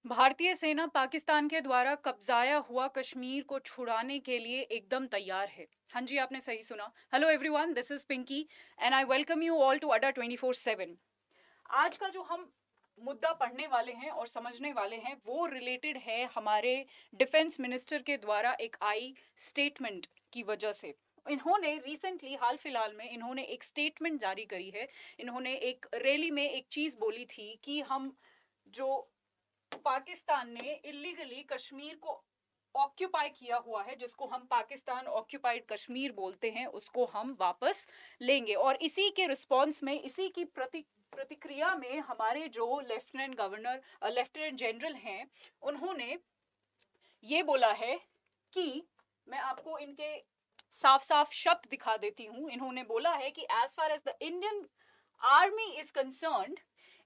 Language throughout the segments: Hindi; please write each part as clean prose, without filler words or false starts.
भारतीय सेना पाकिस्तान के द्वारा कब्जाया हुआ कश्मीर को छुड़ाने के लिए एकदम तैयार है। हाँ जी, आपने सही सुना। Hello everyone, this is Pinky and I welcome you all to Adda 24/7। आज का जो हम मुद्दा पढ़ने वाले हैं और समझने वाले हैं वो रिलेटेड है हमारे डिफेंस मिनिस्टर के द्वारा एक आई स्टेटमेंट की वजह से। इन्होंने रिसेंटली हाल फिलहाल में इन्होंने एक स्टेटमेंट जारी करी है। इन्होंने एक रैली में एक चीज बोली थी कि हम जो पाकिस्तान ने इलीगली कश्मीर को ऑक्यूपाई किया हुआ है, जिसको हम पाकिस्तान ऑक्यूपाइड कश्मीर बोलते हैं, उसको हम वापस लेंगे। और इसी के रिस्पॉन्स में, इसी की प्रतिक्रिया में हमारे जो लेफ्टिनेंट जनरल हैं, उन्होंने ये बोला है कि मैं आपको इनके साफ साफ शब्द दिखा देती हूं। इन्होंने बोला है कि as far as the Indian army is concerned,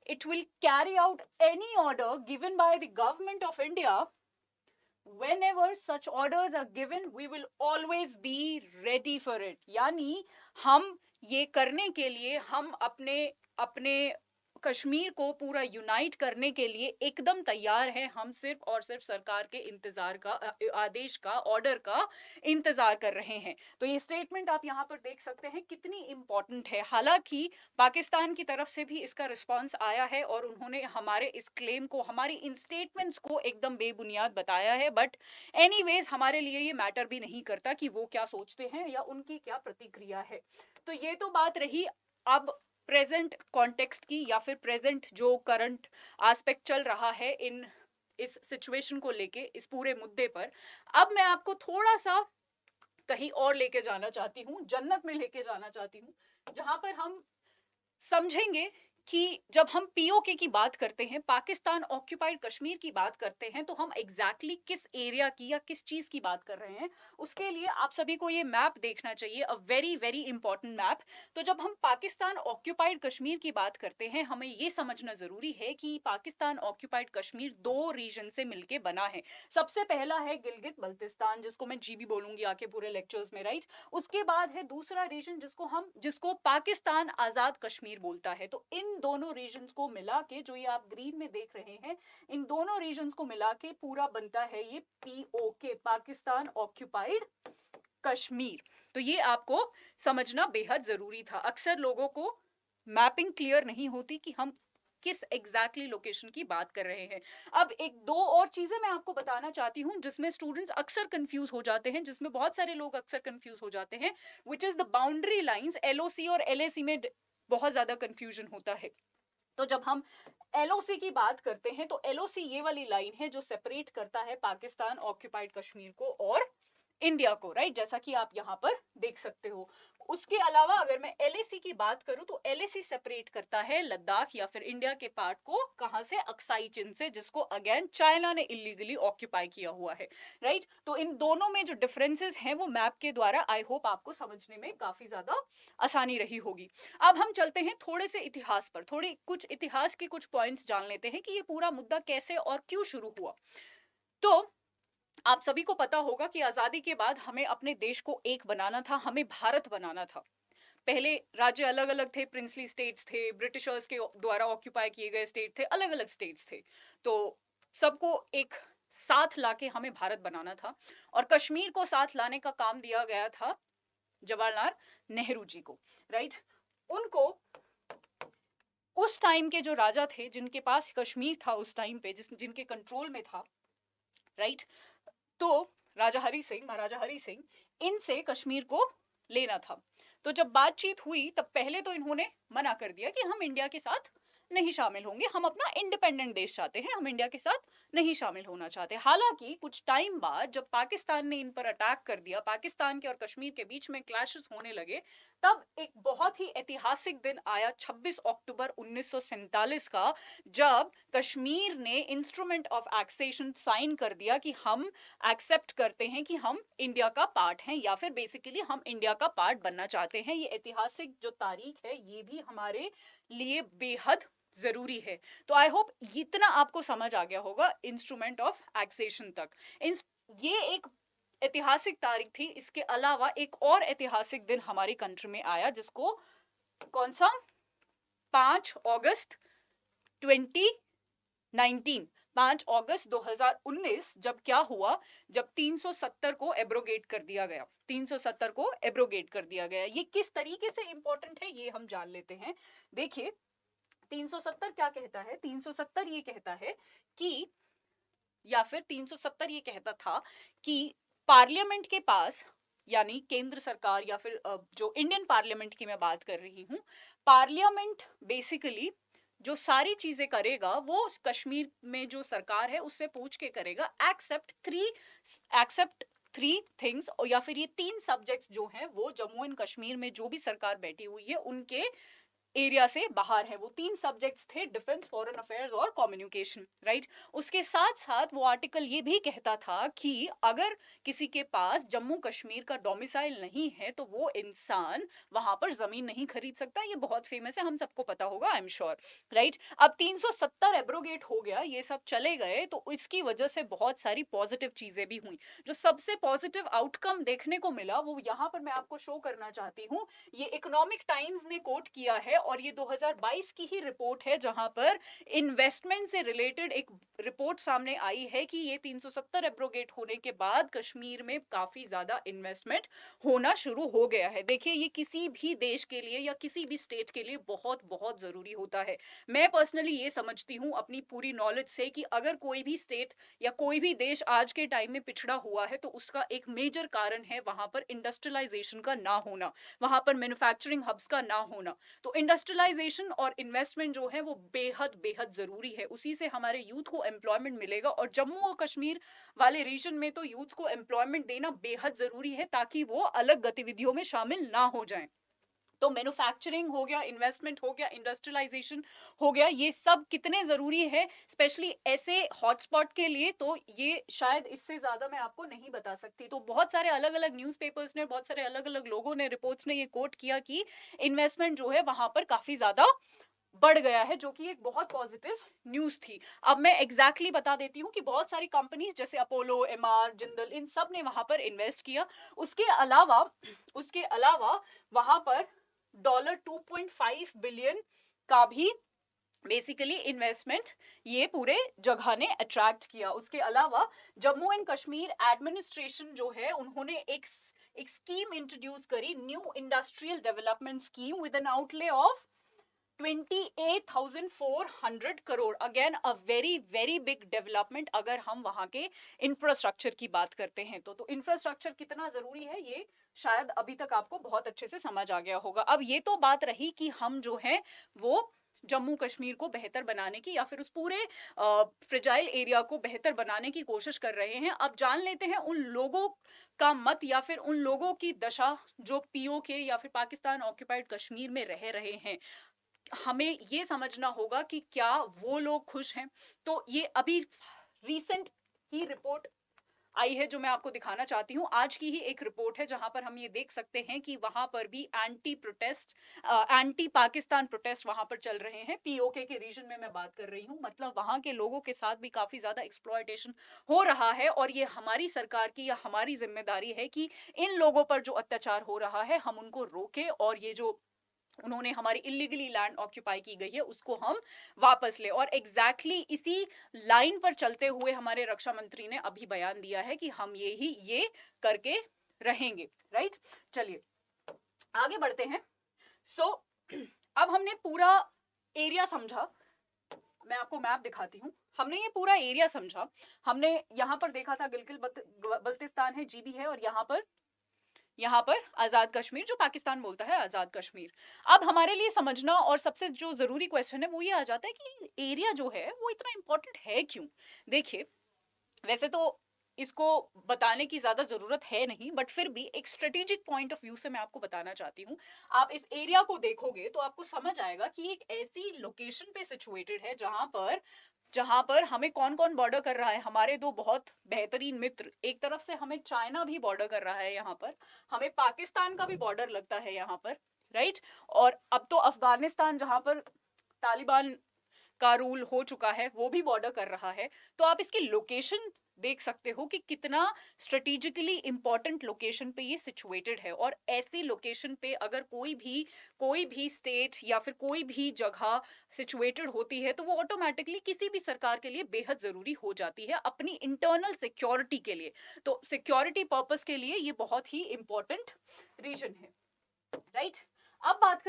it will carry out any order given by the government of India. Whenever such orders are given, we will always be ready for it. यानी हम ये करने के लिए, हम अपने अपने कश्मीर को पूरा यूनाइट करने के लिए एकदम तैयार है। हम सिर्फ और सिर्फ सरकार के इंतजार का, आदेश का, ऑर्डर का इंतजार कर रहे हैं। तो ये स्टेटमेंट आप यहाँ पर देख सकते हैं कितनी इंपॉर्टेंट है। हालांकि पाकिस्तान की तरफ से भी इसका रिस्पांस आया है और उन्होंने हमारे इस क्लेम को, हमारी इन स्टेटमेंट्स को एकदम बेबुनियाद बताया है। बट एनीवेज, हमारे लिए ये मैटर भी नहीं करता कि वो क्या सोचते हैं या उनकी क्या प्रतिक्रिया है। तो ये तो बात रही अब प्रेजेंट कॉन्टेक्स्ट की, या फिर प्रेजेंट जो करंट एस्पेक्ट चल रहा है इस सिचुएशन को लेके, इस पूरे मुद्दे पर। अब मैं आपको थोड़ा सा कहीं और लेके जाना चाहती हूँ, जन्नत में लेके जाना चाहती हूँ, जहां पर हम समझेंगे कि जब हम पीओके की बात करते हैं, पाकिस्तान ऑक्यूपाइड कश्मीर की बात करते हैं, तो हम एग्जैक्टली किस एरिया की या किस चीज की बात कर रहे हैं। उसके लिए आप सभी को ये मैप देखना चाहिए, a very very important map. तो जब हम पाकिस्तान ऑक्यूपाइड कश्मीर की बात करते हैं, हमें ये समझना जरूरी है कि पाकिस्तान ऑक्यूपाइड कश्मीर दो रीजन से मिलकर बना है। सबसे पहला है गिलगित बल्तिस्तान, जिसको मैं जीबी बोलूंगी आके पूरे लेक्चर्स में, राइट। उसके बाद है दूसरा रीजन जिसको पाकिस्तान आजाद कश्मीर बोलता है। तो इन दोनों रीजन्स को मिला के, जो ये आप ग्रीन में देख रहे हैं, इन दोनों रीजन्स को मिला के पूरा बनता है ये पीओके, पाकिस्तान ऑक्यूपाइड कश्मीर। तो ये आपको समझना बेहद जरूरी था। अक्सर लोगों को मैपिंग क्लियर नहीं होती कि हम किस एग्जैक्टली लोकेशन की बात कर रहे हैं। अब एक दो और चीजें मैं आपको बताना चाहती हूं जिसमें स्टूडेंट्स अक्सर कंफ्यूज हो जाते हैं, जिसमें बहुत सारे लोग अक्सर कंफ्यूज हो जाते हैं, which is the boundary lines. LOC और एलएसी में बहुत ज्यादा कंफ्यूजन होता है। तो जब हम एलओसी की बात करते हैं, तो एलओसी ये वाली लाइन है जो सेपरेट करता है पाकिस्तान ऑक्यूपाइड कश्मीर को और इंडिया को, राइट, जैसा कि आप यहाँ पर देख सकते हो। उसके अलावा अगर मैं एलएसी की बात करूं, तो एलएसी सेपरेट करता है लद्दाख या फिर इंडिया के पार्ट को, कहां से? अक्साई चिन से, जिसको अगेन चाइना ने इलीगली ऑक्यूपाई किया हुआ है, राइट। तो इन दोनों में जो डिफरेंसेस हैं वो मैप के द्वारा आई होप आपको समझने में काफी ज्यादा आसानी रही होगी। अब हम चलते हैं थोड़े से इतिहास पर, थोड़ी कुछ इतिहास के कुछ पॉइंट्स जान लेते हैं कि ये पूरा मुद्दा कैसे और क्यों शुरू हुआ। तो आप सभी को पता होगा कि आजादी के बाद हमें अपने देश को एक बनाना था, हमें भारत बनाना था। पहले राज्य अलग अलग थे, प्रिंसली स्टेट्स थे, ब्रिटिशर्स के द्वारा ऑक्यूपाई किए गए स्टेट थे, अलग अलग स्टेट्स थे। तो सबको एक साथ लाके हमें भारत बनाना था, और कश्मीर को साथ लाने का काम दिया गया था जवाहरलाल नेहरू जी को, राइट। उनको उस टाइम के जो राजा थे, जिनके पास कश्मीर था उस टाइम पे, जिनके कंट्रोल में था, राइट, तो राजा हरि सिंह, महाराजा हरि सिंह, इनसे कश्मीर को लेना था। तो जब बातचीत हुई, तब पहले तो इन्होंने मना कर दिया कि हम इंडिया के साथ नहीं शामिल होंगे, हम अपना इंडिपेंडेंट देश चाहते हैं, हम इंडिया के साथ नहीं शामिल होना चाहते। हालांकि कुछ टाइम बाद जब पाकिस्तान ने इन पर अटैक कर दिया, पाकिस्तान के और कश्मीर के बीच में क्लैशेस होने लगे, तब एक बहुत ही ऐतिहासिक दिन आया 26 अक्टूबर 1947 का, जब कश्मीर ने इंस्ट्रूमेंट ऑफ एक्सेशन साइन कर दिया कि हम एक्सेप्ट करते हैं कि हम इंडिया का पार्ट हैं, या फिर बेसिकली हम इंडिया का पार्ट बनना चाहते हैं। ये ऐतिहासिक जो तारीख है, ये भी हमारे लिए बेहद जरूरी है। तो आई होप इतना आपको समझ आ गया होगा इंस्ट्रूमेंट ऑफ एक्सेशन तक। ये एक ऐतिहासिक तारीख थी। इसके अलावा एक और ऐतिहासिक दिन हमारी कंट्री में आया, जिसको कौन सा? 5 अगस्त 2019, 5 अगस्त 2019 जब क्या हुआ, जब 370 को एब्रोगेट कर दिया गया, 370 को एब्रोगेट कर दिया गया। ये किस तरीके से इंपॉर्टेंट है ये हम जान लेते हैं। देखिए 370 क्या कहता है, 370 ये कहता है कि, या फिर 370 ये कहता था कि पार्लियामेंट के पास, यानी केंद्र सरकार या फिर जो इंडियन पार्लियामेंट की मैं बात कर रही हूं, पार्लियामेंट बेसिकली जो सारी चीजें करेगा वो कश्मीर में जो सरकार है उससे पूछ के करेगा, एक्सेप्ट थ्री थिंग्स, या फिर ये 3 सब्जेक्ट्स जो हैं वो जम्मू एंड कश्मीर में जो भी सरकार बैठी हुई है उनके एरिया से बाहर है। वो 3 सब्जेक्ट्स थे, डिफेंस, फॉरेन अफेयर्स और कम्युनिकेशन, राइट। उसके साथ साथ वो आर्टिकल ये भी कहता था कि अगर किसी के पास जम्मू कश्मीर का डोमिसाइल नहीं है तो वो इंसान वहां पर जमीन नहीं खरीद सकता। ये बहुत फेमस है, हम सबको पता होगा, आई एम श्योर, राइट। अब 370 एब्रोगेट हो गया, ये सब चले गए, तो इसकी वजह से बहुत सारी पॉजिटिव चीजें भी हुई। जो सबसे पॉजिटिव आउटकम देखने को मिला वो यहाँ पर मैं आपको शो करना चाहती हूँ। ये इकोनॉमिक टाइम्स ने कोट किया है और ये 2022 की ही रिपोर्ट है जहां पर इन्वेस्टमेंट से रिलेटेड एक रिपोर्ट सामने आई है कि ये 370 एब्रोगेट होने के बाद कश्मीर में काफी ज्यादा इन्वेस्टमेंट होना शुरू हो गया है। देखिए ये किसी भी देश के लिए या किसी भी स्टेट के लिए बहुत बहुत जरूरी होता है। मैं पर्सनली ये समझती हूँ अपनी पूरी नॉलेज से कि अगर कोई भी स्टेट या कोई भी देश आज के टाइम में पिछड़ा हुआ है तो उसका एक मेजर कारण है वहां पर इंडस्ट्रियलाइजेशन का ना होना, वहां पर मैन्युफैक्चरिंग हब्स का ना होना। तो इंडस्ट्रियलाइजेशन और इन्वेस्टमेंट जो है वो बेहद बेहद जरूरी है, उसी से हमारे यूथ को एम्प्लॉयमेंट मिलेगा। और जम्मू और कश्मीर वाले रीजन में तो यूथ को एम्प्लॉयमेंट देना बेहद जरूरी है ताकि वो अलग गतिविधियों में शामिल ना हो जाएं। तो मैन्युफैक्चरिंग हो गया, इन्वेस्टमेंट हो गया, इंडस्ट्रियलाइजेशन हो गया, ये सब कितने जरूरी है स्पेशली ऐसे हॉटस्पॉट के लिए, तो ये शायद इससे ज्यादा मैं आपको नहीं बता सकती। तो बहुत सारे अलग अलग न्यूज़पेपर्स ने, बहुत सारे अलग अलग लोगों ने, रिपोर्ट्स ने ये कोट किया कि इन्वेस्टमेंट जो है वहां पर काफी ज्यादा बढ़ गया है, जो कि एक बहुत पॉजिटिव न्यूज थी। अब मैं एग्जैक्टली बता देती हूँ कि बहुत सारी कंपनीज जैसे अपोलो, एमआर, जिंदल, इन सब ने वहां पर इन्वेस्ट किया। उसके अलावा वहां पर $2.5 बिलियन का भी बेसिकली इन्वेस्टमेंट ये पूरे जगह ने अट्रैक्ट किया। उसके अलावा जम्मू एंड कश्मीर एडमिनिस्ट्रेशन जो है उन्होंने एक स्कीम इंट्रोड्यूस करी, new industrial development scheme with N outlay of 28,400 crore. Again a very very big development अगर हम वहां के इंफ्रास्ट्रक्चर की बात करते हैं तो इंफ्रास्ट्रक्चर कितना जरूरी है ये शायद अभी तक आपको बहुत अच्छे से समझ आ गया होगा। अब ये तो बात रही कि हम जो है वो जम्मू कश्मीर को बेहतर बनाने की या फिर उस पूरे फ्रेजाइल एरिया को बेहतर बनाने की कोशिश कर रहे हैं। अब जान लेते हैं उन लोगों का मत या फिर उन लोगों की दशा जो पीओके या फिर पाकिस्तान ऑक्युपाइड कश्मीर में रह रहे हैं। हमें ये समझना होगा कि क्या वो लोग खुश हैं। तो ये अभी रीसेंट ही रिपोर्ट आई है जो मैं आपको दिखाना चाहती हूँ। आज की ही एक रिपोर्ट है जहां पर हम ये देख सकते हैं कि वहां पर भी एंटी पाकिस्तान प्रोटेस्ट वहां पर चल रहे हैं। पीओके के रीजन में मैं बात कर रही हूँ, मतलब वहां के लोगों के साथ भी काफी ज्यादा एक्सप्लॉयटेशन हो रहा है और ये हमारी सरकार की या हमारी जिम्मेदारी है कि इन लोगों पर जो अत्याचार हो रहा है हम उनको रोके और ये जो उन्होंने हमारी इलीगली लैंड ऑक्यूपाई की गई है उसको हम वापस ले। और एग्जैक्टली इसी लाइन पर चलते हुए हमारे रक्षा मंत्री ने अभी बयान दिया है कि हम ये करके रहेंगे, राइट। चलिए आगे बढ़ते हैं। सो अब हमने पूरा एरिया समझा, मैं आपको मैप दिखाती हूँ। हमने ये पूरा एरिया समझा, हमने यहाँ पर देखा था गिलगित बल्तिस्तान है, जीबी है, और यहाँ पर आजाद कश्मीर जो पाकिस्तान बोलता है आजाद कश्मीर। अब हमारे लिए समझना और सबसे जो जरूरी क्वेश्चन है वो ये आ जाता है कि एरिया जो है वो इतना इंपॉर्टेंट है क्यों। देखिए वैसे तो इसको बताने की ज्यादा जरूरत है नहीं, बट फिर भी एक स्ट्रेटेजिक पॉइंट ऑफ व्यू से मैं आपको बताना चाहती हूँ। आप इस एरिया को देखोगे तो आपको समझ आएगा कि एक ऐसी लोकेशन पे सिचुएटेड है जहां पर हमें कौन कौन बॉर्डर कर रहा है। हमारे दो बहुत बेहतरीन मित्र, एक तरफ से हमें चाइना भी बॉर्डर कर रहा है, यहाँ पर हमें पाकिस्तान का भी बॉर्डर लगता है यहाँ पर, राइट। और अब तो अफगानिस्तान जहां पर तालिबान का रूल हो चुका है वो भी बॉर्डर कर रहा है। तो आप इसकी लोकेशन देख सकते हो कि कितना स्ट्रेटेजिकली इंपॉर्टेंट लोकेशन पे ये सिचुएटेड है। और ऐसी लोकेशन पे अगर कोई भी स्टेट या फिर कोई भी जगह सिचुएटेड होती है तो वो ऑटोमेटिकली किसी भी सरकार के लिए बेहद जरूरी हो जाती है अपनी इंटरनल सिक्योरिटी के लिए। तो सिक्योरिटी पर्पस के लिए ये बहुत ही इंपॉर्टेंट रीजन है, राइट। अब बात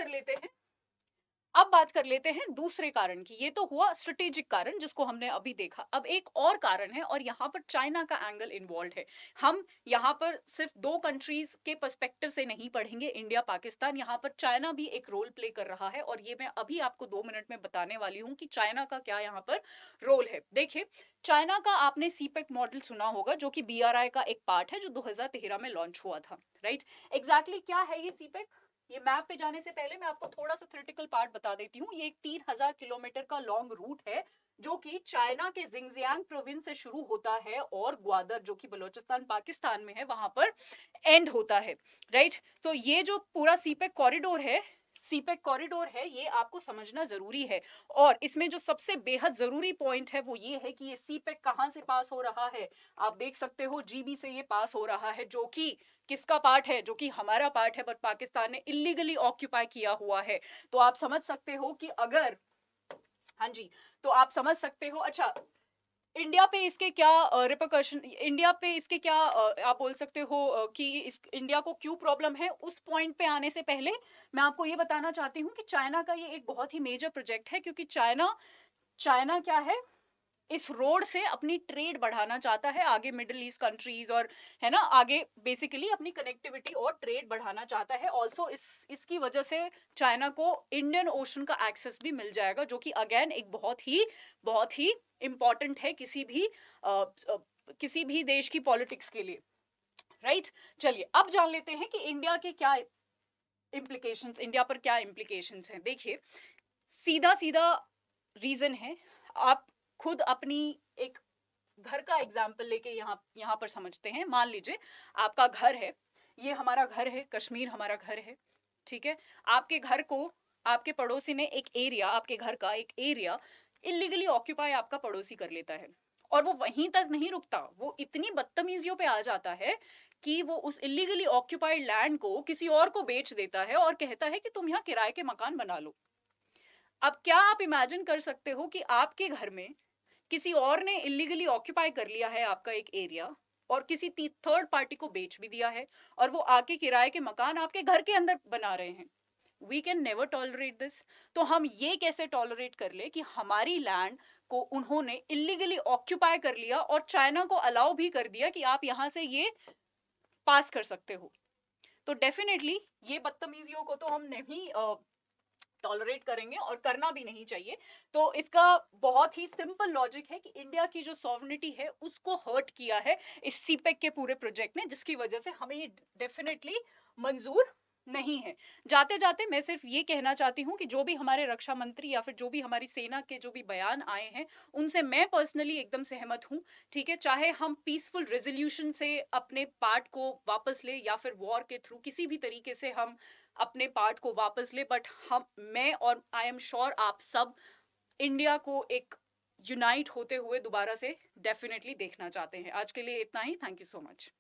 कर लेते हैं दूसरे कारण की। ये तो हुआ स्ट्रेटेजिक कारण जिसको हमने अभी देखा। अब एक और कारण है और यहाँ पर चाइना का एंगल इन्वॉल्व है। हम यहाँ पर सिर्फ दो कंट्रीज के पर्सपेक्टिव से नहीं पढ़ेंगे, इंडिया पाकिस्तान, यहाँ पर चाइना भी एक रोल प्ले कर रहा है और ये मैं अभी आपको 2 मिनट में बताने वाली हूँ कि चाइना का क्या यहाँ पर रोल है। देखिए, चाइना का आपने सीपेक मॉडल सुना होगा जो कि BRI का एक पार्ट है जो 2013 में लॉन्च हुआ था, राइट। एग्जैक्टली क्या है ये सीपेक? ये मैप पे जाने से पहले मैं आपको थोड़ा सा थ्योरेटिकल पार्ट बता देती हूँ। ये एक 3000 किलोमीटर का लॉन्ग रूट है जो कि चाइना के जिंगजियांग प्रोविंस से शुरू होता है और ग्वादर जो कि बलोचिस्तान पाकिस्तान में है वहां पर एंड होता है, राइट। तो ये जो पूरा सीपेक कॉरिडोर है ये आपको समझना जरूरी है। और इसमें जो सबसे बेहद जरूरी पॉइंट है वो ये है कि ये सीपेक कहां से पास हो रहा है। आप देख सकते हो GB से ये पास हो रहा है जो कि किसका पार्ट है? जो कि हमारा पार्ट है, बट पाकिस्तान ने इलीगली ऑक्यूपाई किया हुआ है। तो आप समझ सकते हो कि अगर, हाँ जी, तो आप समझ सकते हो। अच्छा, इंडिया पे इसके क्या रिपरकशन, इंडिया पे इसके क्या आप बोल सकते हो कि इस इंडिया को क्यों प्रॉब्लम है, उस पॉइंट पे आने से पहले मैं आपको ये बताना चाहती हूँ कि चाइना का ये एक बहुत ही मेजर प्रोजेक्ट है। क्योंकि चाइना क्या है, इस रोड से अपनी ट्रेड बढ़ाना चाहता है आगे मिडिल ईस्ट कंट्रीज और, है ना, आगे बेसिकली अपनी कनेक्टिविटी और ट्रेड बढ़ाना चाहता है। ऑल्सो इसकी वजह से चाइना को इंडियन ओशन का एक्सेस भी मिल जाएगा जो कि अगेन एक बहुत ही इंपॉर्टेंट है किसी भी देश की पॉलिटिक्स के लिए, राइट। चलिए अब जान लेते हैं कि इंडिया पर क्या इम्प्लीकेशंस हैं। देखिए, सीधा रीजन है। आप खुद अपनी एक घर का एग्जाम्पल लेके यहाँ पर समझते हैं। मान लीजिए आपका घर है, ये हमारा घर है, कश्मीर हमारा घर है, ठीक है। आपके घर को आपके पड़ोसी ने आपके घर का एक एरिया इलीगली ऑक्यूपाई आपका पड़ोसी कर लेता है। और वो वहीं तक नहीं रुकता, वो इतनी बदतमीजियों पे आ जाता है कि वो उस इलीगली ऑक्यूपाइड लैंड को किसी और को बेच देता है और कहता है कि तुम यहाँ किराए के मकान बना लो। अब क्या आप इमेजिन कर सकते हो कि आपके घर में किसी और ने इलीगली ऑक्यूपाई कर लिया है आपका एक एरिया और किसी थर्ड पार्टी को बेच भी दिया है और वो आके किराए के मकान आपके घर के अंदर बना रहे हैं। We can never tolerate this. तो हम ये कैसे टॉलरेट कर ले कि हमारी लैंड को उन्होंने इलीगली ऑक्यूपाई कर लिया और चाइना को अलाउ भी कर दिया कि आप यहां से ये पास कर सकते हो। तो डेफिनेटली ये बदतमीजियों को तो हम नहीं टॉलरेट करेंगे और करना भी नहीं चाहिए। तो इसका बहुत ही सिंपल लॉजिक है कि इंडिया की जो सॉवरेनिटी है उसको हर्ट किया है इस सीपेक के पूरे प्रोजेक्ट ने, जिसकी वजह से हमें ये डेफिनेटली मंजूर नहीं है। जाते जाते मैं सिर्फ ये कहना चाहती हूँ कि जो भी हमारे रक्षा मंत्री या फिर जो भी हमारी सेना के जो भी बयान आए हैं उनसे मैं पर्सनली एकदम सहमत हूँ, ठीक है। चाहे हम पीसफुल रेजोल्यूशन से अपने पार्ट को वापस ले या फिर वॉर के थ्रू किसी भी तरीके से हम अपने पार्ट को वापस ले, बट मैं और आई एम श्योर आप सब इंडिया को एक यूनाइट होते हुए दोबारा से डेफिनेटली देखना चाहते हैं। आज के लिए इतना ही। Thank you so much.